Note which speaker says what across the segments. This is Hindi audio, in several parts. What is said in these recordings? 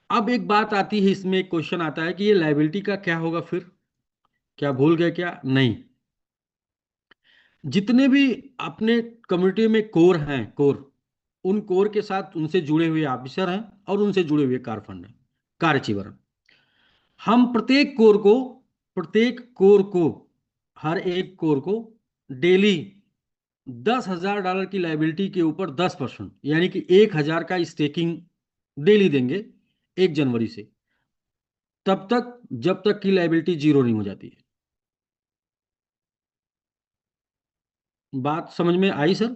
Speaker 1: अब एक बात आती है, इसमें एक क्वेश्चन आता है कि ये लायबिलिटी का क्या होगा फिर। क्या भूल गए क्या? नहीं। जितने भी अपने कम्युनिटी में कोर हैं, कोर, उन कोर के साथ उनसे जुड़े हुए ऑफिसर हैं और उनसे जुड़े हुए कारफंड हैं, कारचिवर हैं। हम प्रत्येक कोर को हर एक कोर को डेली $10,000 की लाइबिलिटी के ऊपर 10%, यानी कि 1,000 का स्टेकिंग डेली देंगे 1 जनवरी से, तब तक जब तक की लाइबिलिटी जीरो नहीं हो जाती है। बात समझ में आई सर?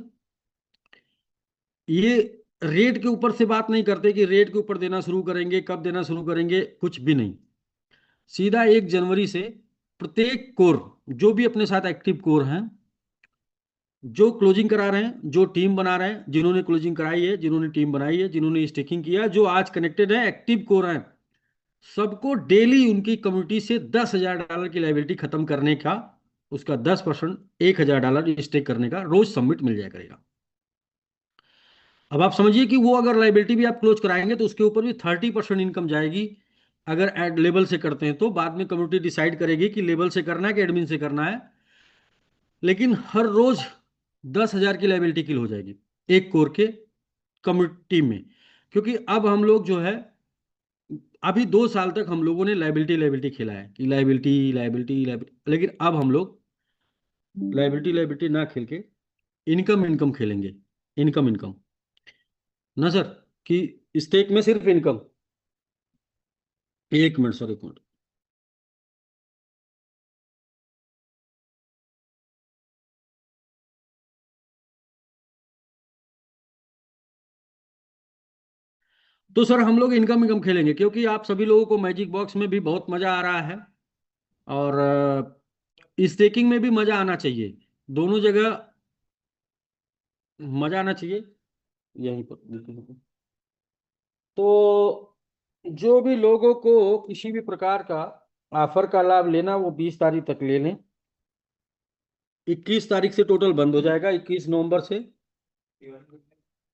Speaker 1: ये रेट के ऊपर से बात नहीं करते कि रेट के ऊपर देना शुरू करेंगे, कब देना शुरू करेंगे, कुछ भी नहीं। सीधा 1 जनवरी से प्रत्येक कोर, जो भी अपने साथ एक्टिव कोर हैं, जो क्लोजिंग करा रहे हैं, जो टीम बना रहे हैं, जिन्होंने क्लोजिंग कराई है, जिन्होंने टीम बनाई है, जिन्होंने स्टेकिंग किया, जो आज कनेक्टेड है, एक्टिव कोर हैं, सबको डेली उनकी कम्युनिटी से $10,000 की लाइबिलिटी खत्म करने का, उसका 10%, $1,000 स्टेक करने का रोज सबमिट मिल जाया करेगा। अब आप समझिए कि वो अगर लाइबिलिटी भी आप क्लोज कराएंगे तो उसके ऊपर भी 30% इनकम जाएगी। अगर एड लेबल से करते हैं तो बाद में कम्युनिटी डिसाइड करेगी कि लेबल से करना है कि एडमिन से करना है, लेकिन हर रोज 10,000 की लाइबिलिटी किल हो जाएगी एक कोर के कम्युनिटी में। क्योंकि अब हम लोग जो है, अभी 2 साल तक हम लोगों ने लाइबिलिटी लाइबिलिटी खेला है कि लाइबिलिटी लाइबिलिटी लाइबिलिटी, लेकिन अब हम लोग लाइबिलिटी लाइबिलिटी ना खेल के इनकम इनकम खेलेंगे। इनकम इनकम ना सर, कि स्टेक में सिर्फ इनकम। 1 minute sir, 1 minute. तो सर हम लोग इनकम इनकम खेलेंगे क्योंकि आप सभी लोगों को मैजिक बॉक्स में भी बहुत मजा आ रहा है, और स्टेकिंग में भी मजा आना चाहिए। दोनों जगह मजा आना चाहिए। यहीं पर देखते हैं। तो जो भी लोगों को किसी भी प्रकार का ऑफर का लाभ लेना, वो 20 तारीख तक ले लें। 21 तारीख से टोटल बंद हो जाएगा, 21 नवंबर से।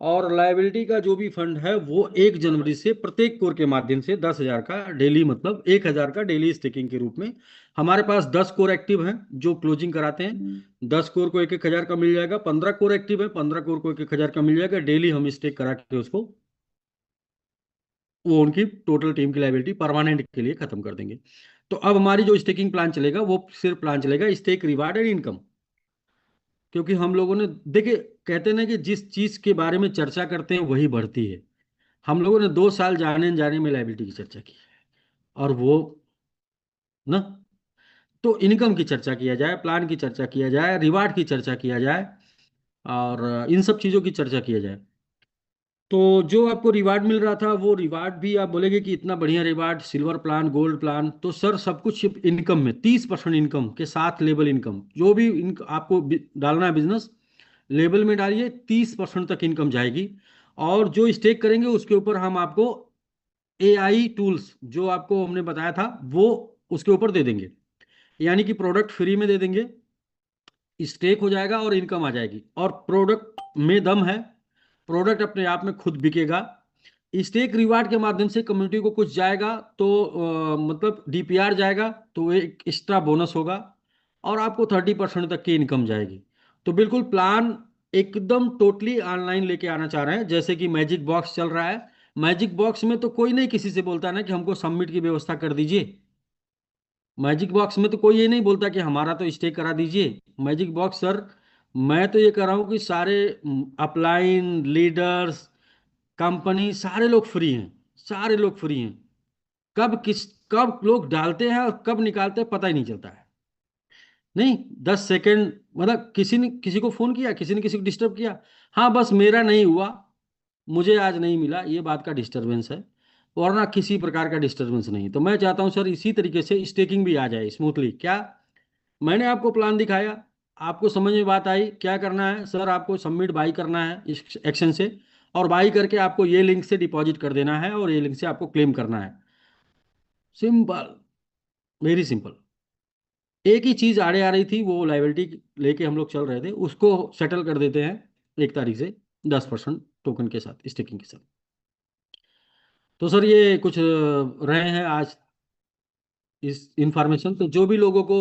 Speaker 1: और लायबिलिटी का जो भी फंड है वो 1 जनवरी से प्रत्येक कोर के माध्यम से 10,000 का डेली, मतलब 1,000 का डेली स्टेकिंग के रूप में। हमारे पास 10 कोर एक्टिव हैं जो क्लोजिंग कराते हैं। 10 कोर को 1,000 का मिल जाएगा। 15 कोर एक्टिव है, 15 कोर को 1,000 का मिल जाएगा। डेली हम स्टेक करा के उसको, वो उनकी टोटल टीम की लायबिलिटी परमानेंट के लिए खत्म कर देंगे। तो अब हमारी जो स्टेकिंग प्लान चलेगा वो सिर्फ प्लान चलेगा स्टेक रिवार्ड एंड इनकम। क्योंकि हम लोगों ने देखिए, कहते हैं ना कि जिस चीज के बारे में चर्चा करते हैं वही बढ़ती है। हम लोगों ने 2 साल जाने जाने में लायबिलिटी की चर्चा की है, और वो ना, तो इनकम की चर्चा किया जाए, प्लान की चर्चा किया जाए, रिवार्ड की चर्चा किया जाए, और इन सब चीज़ों की चर्चा किया जाए। तो जो आपको रिवार्ड मिल रहा था वो रिवार्ड भी आप बोलेंगे कि इतना बढ़िया reward, silver plan, gold plan, तो सर सब कुछ इनकम में 30% इनकम के साथ लेबल इनकम, जो भी आपको डालना है बिजनेस, लेबल में डालिए, 30% तक इनकम जाएगी। और जो स्टेक करेंगे उसके ऊपर हम आपको एआई टूल्स, जो आपको हमने बताया था, वो उसके ऊपर दे देंगे। यानी कि प्रोडक्ट फ्री में दे देंगे, स्टेक हो जाएगा और इनकम आ जाएगी, और प्रोडक्ट में दम है, प्रोडक्ट अपने आप में खुद बिकेगा। स्टेक रिवार्ड के माध्यम से कम्युनिटी को कुछ जाएगा तो मतलब डीपीआर जाएगा, तो एक एक्स्ट्रा बोनस होगा, और आपको 30% तक की इनकम जाएगी। तो बिल्कुल प्लान एकदम टोटली ऑनलाइन लेके आना चाह रहे हैं, जैसे कि मैजिक बॉक्स चल रहा है। मैजिक बॉक्स में तो कोई नहीं किसी से बोलता ना कि हमको सबमिट की व्यवस्था कर दीजिए। मैजिक बॉक्स में तो कोई ये नहीं बोलता कि हमारा तो स्टे करा दीजिए। मैजिक बॉक्स सर, मैं तो ये कर रहा हूँ कि सारे अपलाइन लीडर्स, कंपनी, सारे लोग फ्री हैं। सारे लोग फ्री हैं। कब लोग डालते हैं और कब निकालते हैं पता ही नहीं चलता है। नहीं, 10 सेकेंड, मतलब किसी ने किसी को फोन किया, किसी ने किसी को डिस्टर्ब किया, हाँ बस मेरा नहीं हुआ, मुझे आज नहीं मिला, ये बात का डिस्टरबेंस है। वरना किसी प्रकार का डिस्टरबेंस नहीं। तो मैं चाहता हूं सर इसी तरीके से स्टेकिंग भी आ जाए स्मूथली। क्या मैंने आपको प्लान दिखाया, आपको समझ में बात आई? क्या करना है सर, आपको सबमिट बाई करना है इस एक्शन से, और बाई करके आपको ये लिंक से डिपॉजिट कर देना है, और ये लिंक से आपको क्लेम करना है। Simple, very simple. एक ही चीज आड़े आ रही थी, वो लाइबिलिटी लेके हम लोग चल रहे थे, उसको सेटल कर देते हैं 1 तारीख से 10% टोकन के साथ, स्टेकिंग के साथ। तो सर ये कुछ रहे हैं आज इस इंफॉर्मेशन। तो जो भी लोगों को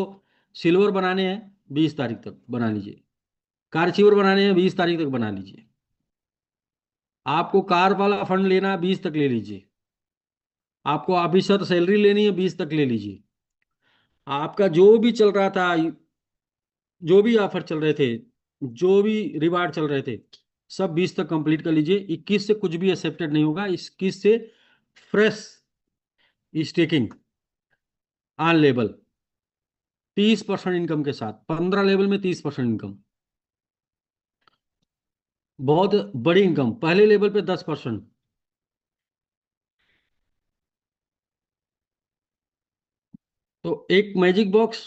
Speaker 1: सिल्वर बनाने हैं 20 तारीख तक बना लीजिए। कार चिवर बनाने हैं 20 तारीख तक बना लीजिए। आपको कार वाला फंड लेना है 20 तक ले लीजिए। आपको ऑफिसर सैलरी लेनी है 20 तक ले लीजिए। आपका जो भी चल रहा था, जो भी ऑफर चल रहे थे, जो भी रिवार्ड चल रहे थे, सब 20 तक कंप्लीट कर लीजिए। 21 से कुछ भी एक्सेप्टेड नहीं होगा। 21 से fresh staking on level 30% income के साथ, 15 लेवल में 30% इनकम, बहुत बड़ी इनकम। पहले लेवल पे 10%। तो एक मैजिक बॉक्स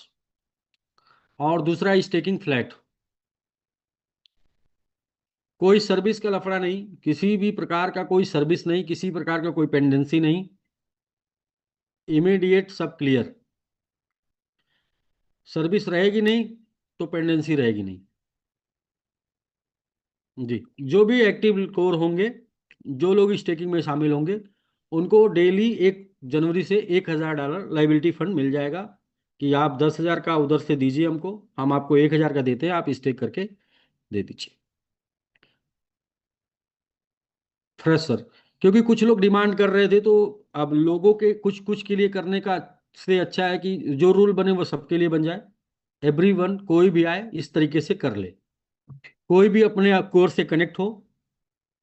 Speaker 1: और दूसरा स्टेकिंग फ्लैट। कोई सर्विस का लफड़ा नहीं, किसी भी प्रकार का कोई सर्विस नहीं, किसी प्रकार का कोई पेंडेंसी नहीं। इमीडिएट सब क्लियर। सर्विस रहेगी नहीं तो पेंडेंसी रहेगी नहीं। जी। जो भी एक्टिव कोर होंगे, जो लोग स्टेकिंग में शामिल होंगे, उनको डेली 1 जनवरी से $1000 लाइबिलिटी फंड मिल जाएगा कि आप 10,000 का उधर से दीजिए हमको, हम आपको 1,000 का देते हैं, आप स्टेक करके दे दीजिए। Fresh sir. क्योंकि कुछ लोग डिमांड कर रहे थे, तो अब लोगों के कुछ कुछ के लिए करने का से अच्छा है कि जो रूल बने वो सबके लिए बन जाए। एवरीवन, कोई भी आए इस तरीके से कर ले। कोई भी अपने कोर से कनेक्ट हो।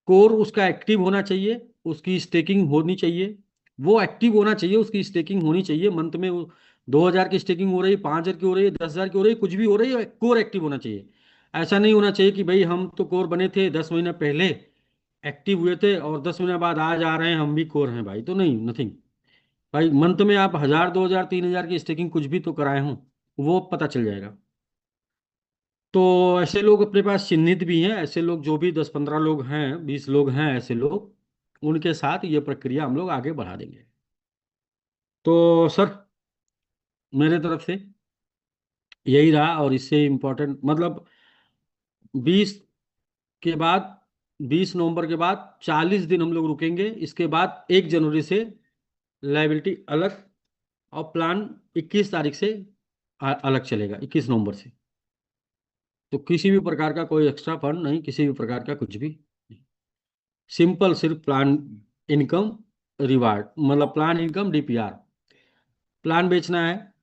Speaker 1: कोर उसका एक्टिव होना चाहिए, उसकी स्टेकिंग होनी चाहिए। वो एक्टिव होना चाहिए, उसकी स्टेकिंग होनी चाहिए। मंथ में 2,000 की स्टेकिंग हो रही है, 5,000 की हो रही है, 10,000 की हो रही है, कुछ भी हो रही है, कोर एक्टिव होना चाहिए। ऐसा नहीं होना चाहिए कि भाई हम तो कोर बने थे 10 महीने पहले, एक्टिव हुए थे और 10 महीने बाद आज आ रहे हैं हम भी कोर हैं भाई, तो नहीं, नथिंग। भाई मंथ में आप 1,000, 2,000, 3,000 की स्टेकिंग कुछ भी तो कराए हों, वो पता चल जाएगा। तो ऐसे लोग अपने पास चिन्हित भी हैं। ऐसे लोग जो भी 10-15 लोग हैं, 20 लोग हैं ऐसे लोग, उनके साथ ये प्रक्रिया हम लोग आगे बढ़ा देंगे। तो सर, मेरे तरफ से यही रहा। और इससे इम्पोर्टेंट मतलब 20 के बाद, 20 नवंबर के बाद 40 दिन हम लोग रुकेंगे। इसके बाद 1 जनवरी से लाइबिलिटी अलग, और प्लान 21 तारीख से अलग चलेगा, 21 नवंबर से। तो किसी भी प्रकार का कोई एक्स्ट्रा फंड नहीं, किसी भी प्रकार का कुछ भी नहीं। सिंपल सिर्फ प्लान इनकम रिवार्ड, मतलब प्लान इनकम डीपीआर। प्लान बेचना है,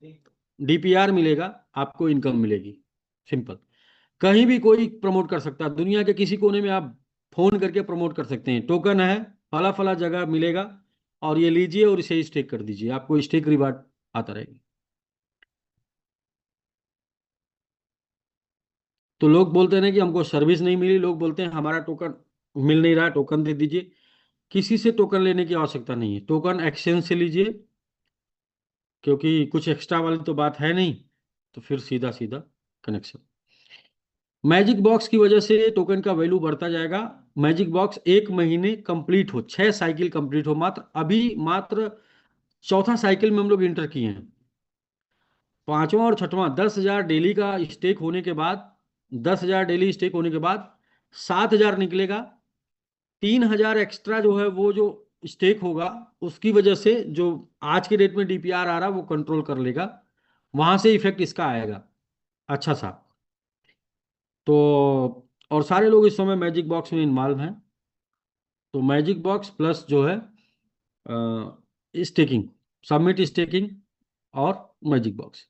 Speaker 1: डीपीआर मिलेगा, आपको इनकम मिलेगी। सिंपल। कहीं भी कोई प्रमोट कर सकता है, दुनिया के किसी कोने में आप फोन करके प्रमोट कर सकते हैं। टोकन है, फला फला जगह मिलेगा, और ये लीजिए और इसे स्टेक कर दीजिए, आपको स्टेक रिवार्ड आता रहेगा। तो लोग बोलते हैं ना कि हमको सर्विस नहीं मिली, लोग बोलते हैं हमारा टोकन मिल नहीं रहा, टोकन दे दीजिए। किसी से टोकन लेने की आवश्यकता नहीं है, टोकन एक्सचेंज से लीजिए। क्योंकि कुछ एक्स्ट्रा वाली तो बात है नहीं, तो फिर सीधा सीधा कनेक्शन। मैजिक बॉक्स की वजह से टोकन का वैल्यू बढ़ता जाएगा। मैजिक बॉक्स 1 महीने कंप्लीट हो, 6 साइकिल कंप्लीट हो, मात्र अभी मात्र चौथा साइकिल में हम लोग इंटर किए हैं। पांचवा और छठवां, 10,000 डेली का स्टेक होने के बाद, 10,000 डेली स्टेक होने के बाद 7,000 निकलेगा। 3,000 एक्स्ट्रा जो है वो जो स्टेक होगा, उसकी वजह से जो आज के डेट में डीपीआर आ रहा है वो कंट्रोल कर लेगा। वहां से इफेक्ट इसका आएगा अच्छा सा। तो और सारे लोग इस समय मैजिक बॉक्स में इन्वॉल्व हैं। तो मैजिक बॉक्स प्लस जो है स्टेकिंग, सबमिट स्टेकिंग, और मैजिक बॉक्स,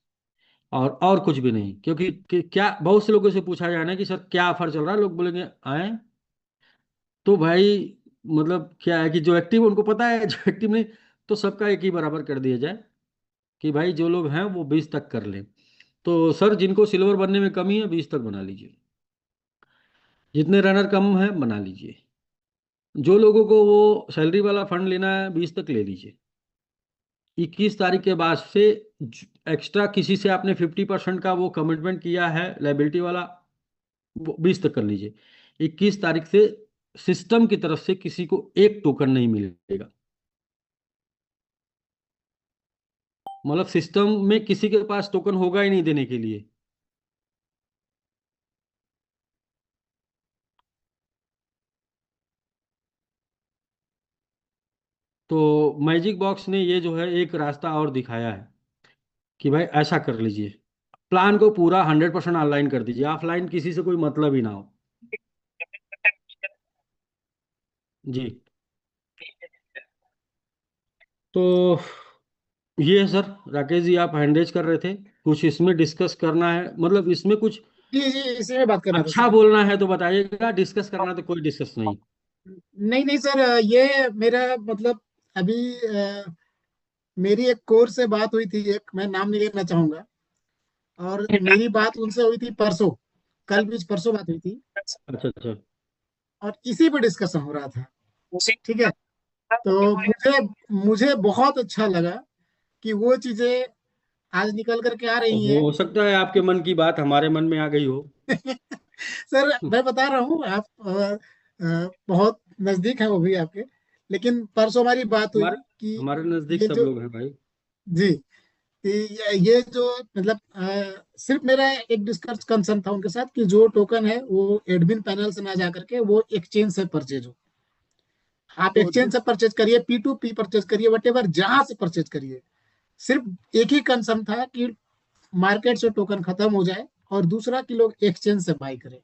Speaker 1: और कुछ भी नहीं। क्योंकि क्या बहुत से लोगों से पूछा जाए ना कि सर क्या ऑफर चल रहा है, लोग बोलेंगे आए। तो भाई मतलब क्या है कि जो एक्टिव उनको पता है, जो एक्टिव नहीं, तो सबका एक ही बराबर कर दिया जाए कि भाई जो लोग हैं वो 20 तक कर लें। तो सर जिनको सिल्वर बनने में कमी है 20 तक बना लीजिए। जितने रनर कम है बना लीजिए। जो लोगों को वो सैलरी वाला फंड लेना है 20 तक ले लीजिए। 21 तारीख के बाद से एक्स्ट्रा किसी से आपने 50% का वो कमिटमेंट किया है लाइबिलिटी वाला, वो 20 तक कर लीजिए। 21 तारीख से सिस्टम की तरफ से किसी को एक टोकन नहीं मिलेगा। मतलब सिस्टम में किसी के पास टोकन होगा ही नहीं देने के लिए। तो मैजिक बॉक्स ने ये जो है एक रास्ता और दिखाया है कि भाई ऐसा कर लीजिए, प्लान को पूरा 100% ऑनलाइन कर दीजिए, ऑफलाइन किसी से कोई मतलब ही ना हो। जी। तो ये है सर, राकेश जी आप हैंडरेज कर रहे थे, कुछ इसमें डिस्कस करना है, मतलब इसमें कुछ
Speaker 2: जी जी, इसी में बात करना था
Speaker 1: अच्छा
Speaker 2: सर।
Speaker 1: बोलना है तो बताइएगा, डिस्कस करना है तो कोई डिस्कस नहीं।
Speaker 2: नहीं नहीं सर, ये मेरा मतलब अभी मेरी एक कोर्स से बात हुई थी, एक मैं नाम नहीं लेना चाहूंगा, और मेरी बात उनसे हुई थी परसों, कल भी परसों बात हुई थी,
Speaker 1: अच्छा अच्छा।
Speaker 2: और इसी पे डिस्कशन हो रहा था। ठीक है। तो मुझे मुझे बहुत अच्छा लगा कि वो चीजें आज निकल करके आ रही हैं।
Speaker 1: हो सकता है आपके मन की बात हमारे मन में आ गई हो।
Speaker 2: सर मैं बता रहा हूँ, आप बहुत नजदीक हैं वो भी आपके, लेकिन परसों हमारी बात हुई
Speaker 1: हमारे
Speaker 2: कि
Speaker 1: हमारे नजदीक
Speaker 2: ये
Speaker 1: सब
Speaker 2: जो,
Speaker 1: लोग हैं भाई।
Speaker 2: जी, ये जो मतलब सिर्फ मेरा एक डिस्कस कंसर्न था उनके साथ कि जो टोकन है वो एडमिन पैनल से ना जा करके वो एक्सचेंज से परचेज हो। आप
Speaker 1: तो
Speaker 2: एक्सचेंज से परचेज करिए, P2P परचेज करिए, वट एवर जहां से परचेज करिए। सिर्फ एक ही कंसर्न था कि मार्केट से टोकन खत्म हो जाए, और दूसरा कि लोग एक्सचेंज से बाई करें।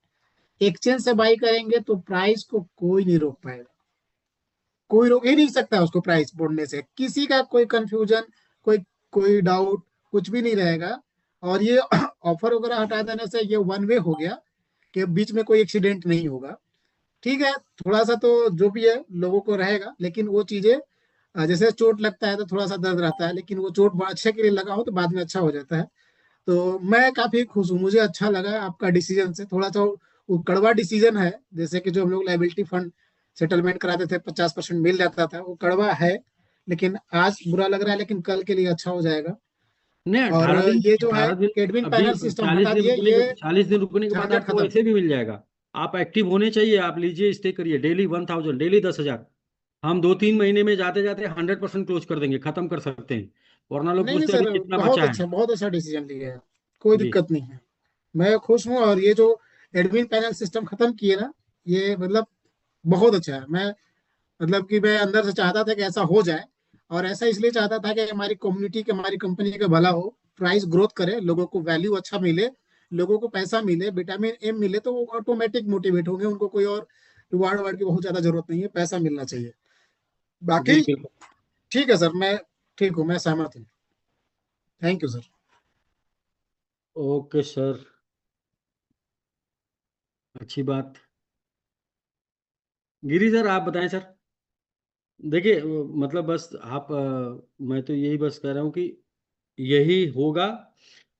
Speaker 2: एक्सचेंज से बाई करेंगे तो प्राइस को कोई नहीं रोक पाएगा, कोई रोक ही नहीं सकता उसको प्राइस बढ़ने से, किसी का कोई कंफ्यूजन, कोई कोई डाउट, कुछ भी नहीं रहेगा। और ये ऑफर वगैरह हटा देने से ये वन वे हो गया कि बीच में कोई एक्सीडेंट नहीं होगा। ठीक है, थोड़ा सा तो जो भी है लोगों को रहेगा, लेकिन वो चीजें जैसे चोट लगता है तो थोड़ा सा दर्द रहता है, लेकिन वो चोट अच्छे के लिए लगा हो तो बाद में अच्छा हो जाता है। तो मैं काफी खुश हूँ, मुझे अच्छा लगा आपका डिसीजन से। थोड़ा सा वो कड़वा डिसीजन है, जैसे कि जो हम लोग लाइबिलिटी फंड सेटलमेंट कराते थे 50% मिल जाता था, वो कड़वा है, लेकिन आज बुरा लग रहा है, लेकिन कल के लिए अच्छा हो जाएगा।
Speaker 1: नहीं,
Speaker 2: और
Speaker 1: 18 दिन,
Speaker 2: ये जो है
Speaker 1: 18 दिन,
Speaker 2: एडमिन
Speaker 1: अभी
Speaker 2: पैनल सिस्टम
Speaker 1: 40
Speaker 2: हटा
Speaker 1: दिन
Speaker 2: दिए,
Speaker 1: रुकने
Speaker 2: ये
Speaker 1: के 40 दिन रुकने के बाद
Speaker 2: झंझट
Speaker 1: आपको
Speaker 2: खत्म।
Speaker 1: ऐसे भी मिल जाएगा। आप एक्टिव होने चाहिए, आप लीजिए, स्टे करिए, डेली 1000, डेली 10,000। हम 2-3 महीने में जाते जाते 100% क्लोज कर देंगे, खत्म कर सकते हैं। वरना लोग
Speaker 2: नहीं नहीं
Speaker 1: पूछते हैं
Speaker 2: सर,
Speaker 1: अभी कितना
Speaker 2: बहुत
Speaker 1: बचा है।
Speaker 2: अच्छा, बहुत अच्छा डिसीजन लिया है, कोई
Speaker 1: जी।
Speaker 2: दिक्कत नहीं है। मैं खुश हूँ, और ये जो एडमिन पैनल सिस्टम खत्म किए ना, ये मतलब बहुत अच्छा है। मैं मतलब कि मैं अंदर से चाहता था कि ऐसा हो जाए, और ऐसा इसलिए चाहता था कि हमारी कम्युनिटी के, हमारी कंपनी का भला हो, प्राइस ग्रोथ करे, लोगों को वैल्यू अच्छा मिले, लोगों को पैसा मिले, विटामिन एम मिले, तो वो ऑटोमेटिक मोटिवेट होंगे, उनको कोई और रिवार्ड वार्ड की बहुत ज्यादा जरूरत नहीं है, पैसा मिलना चाहिए।
Speaker 1: जी
Speaker 2: बाकी
Speaker 1: बिल्कुल।
Speaker 2: ठीक है सर, मैं ठीक हूँ, मैं सहमत हूँ। Thank you sir.
Speaker 1: Okay sir, अच्छी बात। गिरी सर आप बताएं सर। देखिए मतलब बस आप मैं तो यही बस कह रहा हूँ कि यही होगा,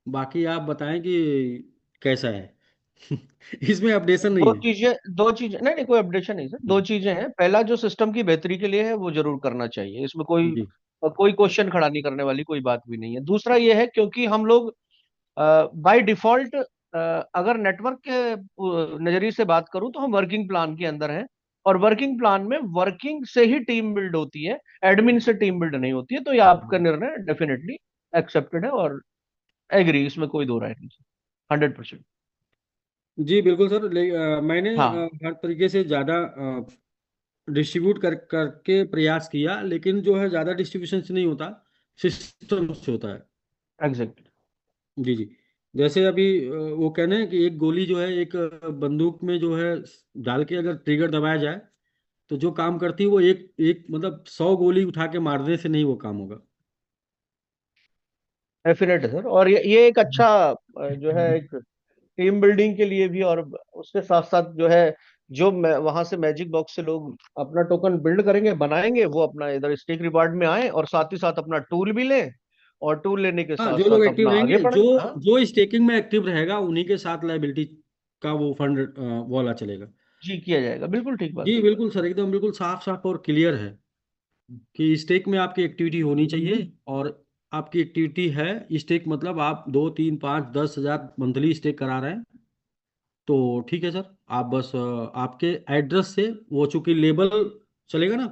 Speaker 1: बाकी आप बताएं कि कैसा है। इसमें अपडेशन नहीं है।
Speaker 3: दो चीजें नहीं नहीं, कोई अपडेशन नहीं सर। दो चीजें हैं। पहला, जो सिस्टम की बेहतरी के लिए है वो जरूर करना चाहिए, इसमें कोई
Speaker 1: जी
Speaker 3: कोई क्वेश्चन खड़ा नहीं करने वाली कोई बात भी नहीं है। दूसरा ये है, क्योंकि हम लोग बाय डिफॉल्ट, अगर नेटवर्क के नजरिए से बात करूं तो हम वर्किंग प्लान के अंदर हैं, और वर्किंग प्लान में वर्किंग से ही टीम बिल्ड होती है, एडमिन से टीम बिल्ड नहीं होती है। तो ये आपका निर्णय डेफिनेटली एक्सेप्टेड है, और एग्री, इसमें कोई दो राय नहीं। 100%।
Speaker 1: जी बिल्कुल सर, मैंने
Speaker 3: हाँ,
Speaker 1: हर तरीके से ज़्यादा डिस्ट्रीब्यूट करके प्रयास किया, लेकिन जो है ज़्यादा डिस्ट्रीब्यूशन से नहीं होता, सिस्टम से होता है।
Speaker 3: एग्जैक्टली।
Speaker 1: जी जी। जैसे अभी वो कहने हैं कि एक गोली जो है एक बंदूक में जो है डाल के अगर ट्रिगर दबाया जाए तो जो काम करती है वो एक एक मतलब 100 गोली उठा के मारने से नहीं वो काम होगा।
Speaker 3: डेफिनेट है सर, और ये एक अच्छा जो है एक टीम बिल्डिंग के लिए भी, और उसके साथ साथ जो है, जो वहां से मैजिक बॉक्स से लोग अपना टोकन बिल्ड करेंगे, बनाएंगे, वो अपना इधर स्टेक रिवार्ड में आए, और साथ ही साथ अपना टूल भी लें, और टूल लेने के
Speaker 1: हाँ,
Speaker 3: साथ
Speaker 1: जो लोग
Speaker 3: साथ
Speaker 1: एक्टिव
Speaker 3: अपना आगे
Speaker 1: रहेंगे, जो
Speaker 3: बढ़े। हाँ
Speaker 1: जो स्टेकिंग में एक्टिव रहेगा उन्हीं के साथ लाइबिलिटी का वो फंड वाला चलेगा।
Speaker 3: जी, किया जाएगा, बिल्कुल ठीक बात
Speaker 1: जी
Speaker 3: है।
Speaker 1: बिल्कुल सर, एकदम बिल्कुल साफ साफ और क्लियर है कि स्टेक में आपकी एक्टिविटी होनी चाहिए, और आपकी एक्टिविटी है स्टेक, मतलब आप 2, 3, 5, 10 हजार मंथली स्टेक करा रहे हैं तो ठीक है सर। आप बस आपके एड्रेस से, वो चूंकि लेबल चलेगा ना,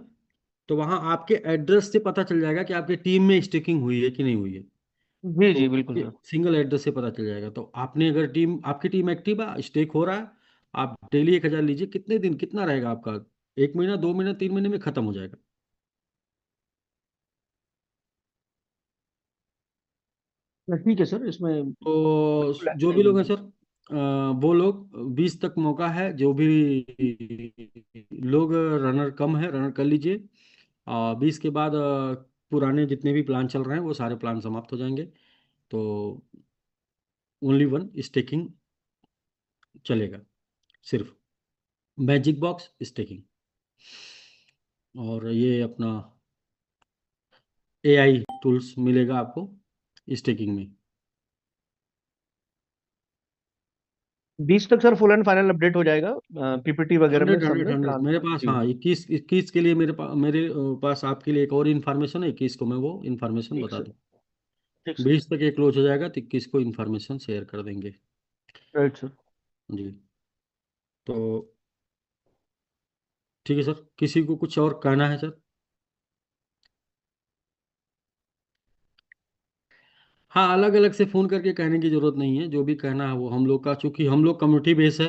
Speaker 1: तो वहाँ आपके एड्रेस से पता चल जाएगा कि आपकी टीम में स्टेकिंग हुई है कि नहीं हुई है।
Speaker 3: जी
Speaker 1: तो
Speaker 3: जी, बिल्कुल सर।
Speaker 1: सिंगल एड्रेस से पता चल जाएगा। तो आपने अगर टीम, आपकी टीम एक्टिव है, स्टेक हो रहा है, आप डेली 1,000 लीजिए, कितने दिन कितना रहेगा आपका, 1 महीना, 2 महीना, 3 महीने में खत्म हो जाएगा।
Speaker 3: ठीक है सर, इसमें
Speaker 1: तो
Speaker 3: बिल्कुल
Speaker 1: जो
Speaker 3: ऐसा
Speaker 1: भी
Speaker 3: ही
Speaker 1: लोग हैं
Speaker 3: है।
Speaker 1: सर, वो लोग 20 तक मौका है, जो भी लोग रनर कम है रनर कर लीजिए। 20 के बाद पुराने जितने भी प्लान चल रहे हैं वो सारे प्लान समाप्त हो जाएंगे। तो ओनली वन स्टेकिंग चलेगा, सिर्फ मैजिक बॉक्स स्टेकिंग। और ये अपना एआई टूल्स मिलेगा आपको स्टेकिंग में।
Speaker 3: 20 तक sir full and final update हो जाएगा, पीपीटी वगैरह में,
Speaker 1: हंड्रेड
Speaker 3: सब
Speaker 1: हंड्रेड
Speaker 3: में
Speaker 1: हंड्रेड
Speaker 3: प्लान।
Speaker 1: मेरे पास,
Speaker 3: जी।
Speaker 1: हाँ 21 21 के लिए मेरे पास आपके लिए एक और इन्फॉर्मेशन है। 21 को मैं वो इन्फॉर्मेशन
Speaker 3: ठीक
Speaker 1: बता
Speaker 3: सर।
Speaker 1: दूँ।
Speaker 3: ठीक सर।
Speaker 1: 20 तक ये क्लोज हो जाएगा तो 21 को इन्फॉर्मेशन शेयर कर देंगे।
Speaker 3: Right sir.
Speaker 1: जी। तो ठीक है सर, किसी को कुछ और कहना है सर? हाँ, अलग अलग से फ़ोन करके कहने की ज़रूरत नहीं है। जो भी कहना है वो हम लोग का, चूंकि हम लोग कम्युनिटी बेस है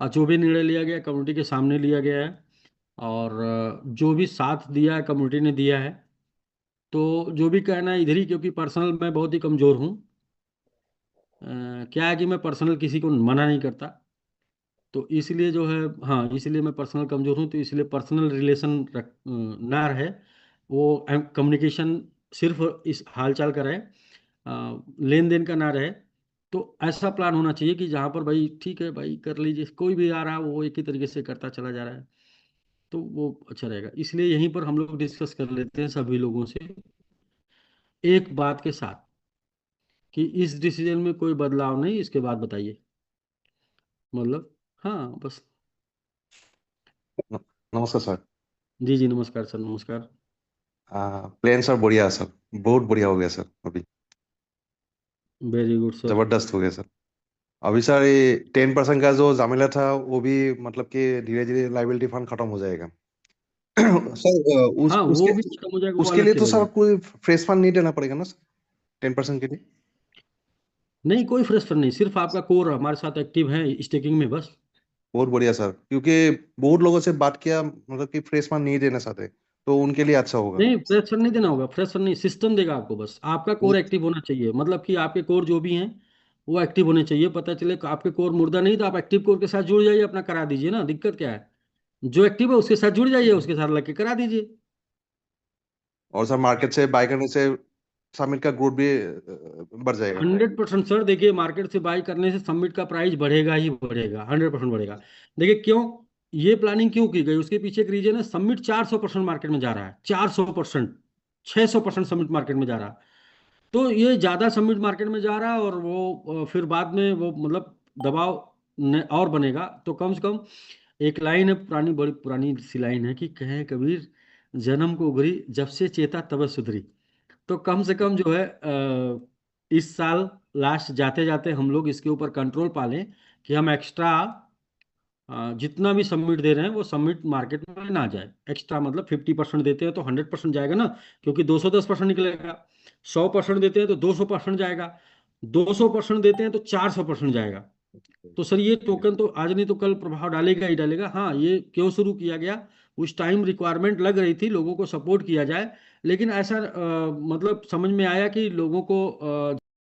Speaker 1: और जो भी निर्णय लिया गया कम्युनिटी के सामने लिया गया है। और जो भी साथ दिया है कम्युनिटी ने दिया है। तो जो भी कहना है इधर ही, क्योंकि पर्सनल मैं बहुत ही कमज़ोर हूँ। क्या है कि मैं पर्सनल किसी को मना नहीं करता। तो इसलिए जो है, हाँ इसलिए मैं पर्सनल कमज़ोर हूँ, तो इसलिए पर्सनल रिलेशन ना रहे। वो कम्युनिकेशन सिर्फ इस हालचाल का रहे, लेन देन का ना रहे। तो ऐसा प्लान होना चाहिए कि जहाँ पर भाई ठीक है भाई कर लीजिए, कोई भी आ रहा है वो एक ही तरीके से करता चला जा रहा है। तो वो अच्छा रहेगा, इसलिए यहीं पर हम लोग डिस्कस कर लेते हैं सभी लोगों से एक बात के साथ, कि इस डिसीजन में कोई बदलाव नहीं, इसके बाद बताइए। मतलब, हाँ बस।
Speaker 4: न- नमस्कार सर।
Speaker 1: जी जी, नमस्कार सर, नमस्कार।
Speaker 4: प्लेन सर बढ़िया सर, बहुत बढ़िया हो गया सर अभी।
Speaker 1: Very good sir.
Speaker 4: जबरदस्त हो गया सर। अभी सर ये 10% का जो झमेला था वो भी मतलब कि धीरे धीरे लाइबिलिटी फंड खत्म हो जाएगा। सर
Speaker 1: हाँ, वो भी खत्म हो जाएगा, वो
Speaker 4: उसके
Speaker 1: अलग
Speaker 4: लिए
Speaker 1: से
Speaker 4: तो सर
Speaker 1: रहेगा।
Speaker 4: कोई फ्रेश फंड नहीं देना पड़ेगा ना सर, 10% के लिए?
Speaker 1: नहीं, कोई फ्रेश फंड नहीं, सिर्फ आपका कोर हमारे साथ एक्टिव है स्टेकिंग में बस।
Speaker 4: बहुत बढ़िया सर, क्योंकि बहुत लोगों से बात किया मतलब कि फ्रेश फंड नहीं देना चाहते, तो उनके लिए अच्छा होगा।
Speaker 1: नहीं, फ्रेश फंड नहीं देना होगा, फ्रेश फंड नहीं, सिस्टम देगा आपको। बस आपका कोर एक्टिव होना चाहिए, मतलब कि आपके कोर जो भी हैं वो एक्टिव होने चाहिए। पता चले कि आपके कोर मुर्दा नहीं तो आप एक्टिव कोर के साथ जुड़ जाइए, अपना करा दीजिए ना, दिक्कत क्या है? जो एक्टिव है उसके साथ जुड़ जाइए, उसके साथ लग के करा दीजिए।
Speaker 4: और सर मार्केट से बाय करने से समिट का ग्रोथ भी बढ़ जाएगा।
Speaker 1: 100% सर, देखिए मार्केट से बाई करने से समिट का प्राइस बढ़ेगा ही बढ़ेगा, 100% बढ़ेगा। देखिए क्यों ये प्लानिंग क्यों की गई, उसके पीछे एक रीजन है। समिट 400% मार्केट में जा रहा है, 400%, 600% समिट मार्केट में जा रहा है। तो ये ज़्यादा समिट मार्केट में जा रहा है, और वो फिर बाद में वो मतलब दबाव और बनेगा। तो कम से कम एक लाइन है पुरानी, बड़ी पुरानी सी लाइन है कि कहे कबीर, जन्म को उगरी जब से चेता तब सुधरी। तो कम से कम जो है इस साल लास्ट जाते जाते हम लोग इसके ऊपर कंट्रोल पा लें कि हम एक्स्ट्रा जितना भी सबमिट दे रहे हैं वो सबमिट मार्केट में ना जाए। एक्स्ट्रा मतलब 50% देते हैं तो 100% जाएगा ना, क्योंकि 210% निकलेगा। 100% देते हैं तो 200% जाएगा। 200% देते हैं तो 400% जाएगा। तो सर ये टोकन तो आज नहीं तो कल प्रभाव डालेगा ही डालेगा। हाँ, ये क्यों शुरू किया गया, उस टाइम रिक्वायरमेंट लग रही थी लोगों को सपोर्ट किया जाए, लेकिन ऐसा मतलब समझ में आया कि लोगों को